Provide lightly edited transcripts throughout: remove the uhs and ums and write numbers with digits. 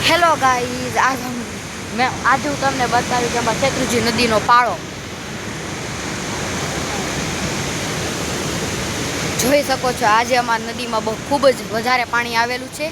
Hello guys, आज हूँ तमने बताव्યું કે અમારા શેત્રુંજી નદીનો પાળો જોઈ શકો છો। આજે અમારી નદીમાં ખૂબ જ વધારે પાણી આવેલું છે।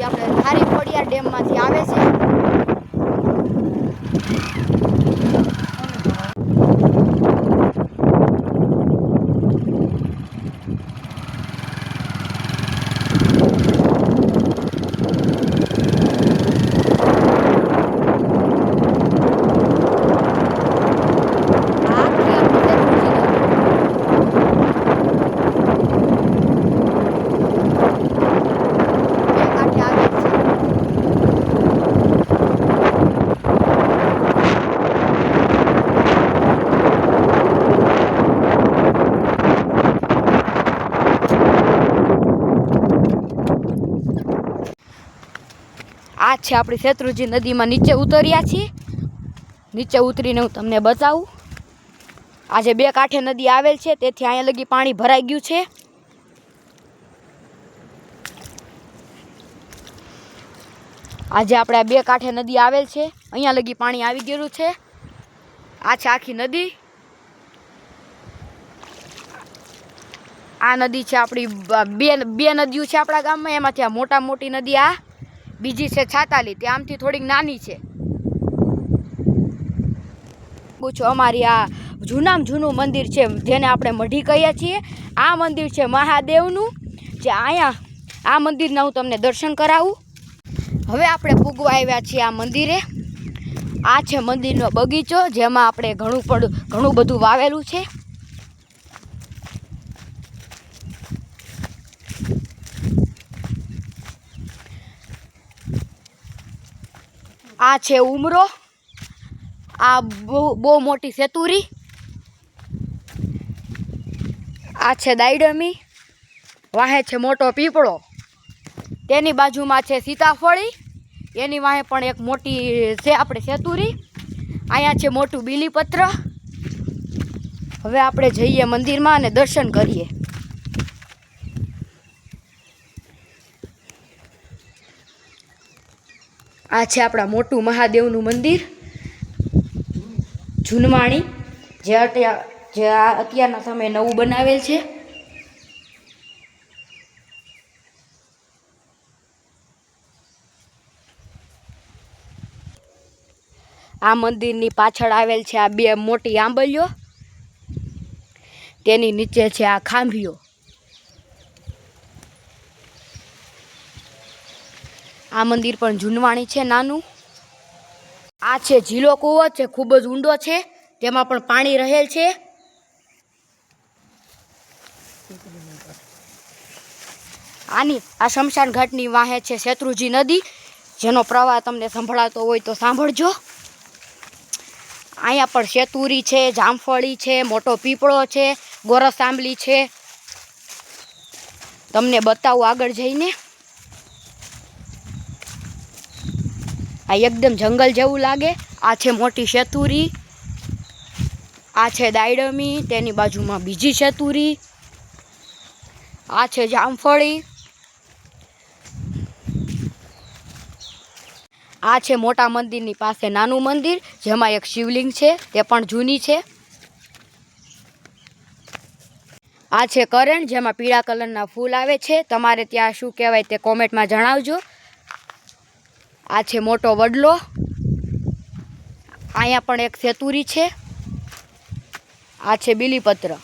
આપણે ધારી ખોડિયાર ડેમમાંથી આવે છે। આ છે આપણી શેત્રુંજી નદીમાં નીચે ઉતર્યા છીએ। નીચે ઉતરીને હું તમને બતાવું। આજે બે કાંઠે નદી આવેલ છે, તેથી અહીંયા લગી પાણી ભરાઈ ગયું છે। આજે આપણે આ બે કાંઠે નદી આવેલ છે, અહીંયા લગી પાણી આવી ગયેલું છે। આ છે આખી નદી। આ નદી છે આપણી બે નદીઓ છે આપણા ગામમાં, એમાંથી આ મોટી નદી આ બીજી છે છાતાલી, તે આમથી થોડીક નાની છે। પૂછો અમારી આ જૂનામાં જૂનું મંદિર છે, જેને આપણે મઢી કહીએ છીએ। આ મંદિર છે મહાદેવનું, જે અહીંયા આ મંદિરના હું તમને દર્શન કરાવું। હવે આપણે પૂગવા આવ્યા છીએ આ મંદિરે। આ છે મંદિરનો બગીચો, જેમાં આપણે ઘણું બધું વાવેલું છે। આ છે ઉમરો, આ બહુ મોટી સેતુરી, આ છે દાયડમી, વાહે છે મોટો પીપળો, તેની બાજુમાં છે સીતાફળી, એની વાહે પણ એક મોટી છે આપણે સેતુરી, અહીંયા છે મોટું બીલીપત્ર। હવે આપણે જઈએ મંદિરમાં અને દર્શન કરીએ। આ છે આપણા મોટું મહાદેવનું મંદિર જૂનવાણી, જે અત્યારના સમયે નવું બનાવેલ છે। આ મંદિરની પાછળ આવેલ છે આ બે મોટી આંબલીઓ, તેની નીચે છે આ ખાંભીઓ। આ મંદિર પણ જૂનવાણી છે નાનું। આ છે ઝીલો કૂવો, છે ખૂબ જ ઊંડો છે, તેમાં પણ પાણી રહેલ છે। આ શમશાન ઘાટની વાહે છે શેત્રુંજી નદી, જેનો પ્રવાહ તમને સંભળાતો હોય તો સાંભળજો। અહીંયા પણ સેતુરી છે, જામફળી છે, મોટો પીપળો છે, ગોરસ આંબલી છે, તમને બતાવું આગળ જઈને। આ એકદમ જંગલ જેવું લાગે। આ છે મોટી સેતુરી, આ છે દાયડમી, તેની બાજુમાં બીજી સેતુરી, આ છે જામફળી, આ છે મોટા મંદિરની પાસે નાનું મંદિર, જેમાં એક શિવલિંગ છે, તે પણ જૂની છે। આ છે કરેણ, જેમાં પીળા કલરના ફૂલ આવે છે. તમારે ત્યાં શું કહેવાય તે કોમેન્ટમાં જણાવજો. આ છે મોટો વડલો. અહીંયા પણ એક સેતુરી છે. આ છે બીલીપત્ર.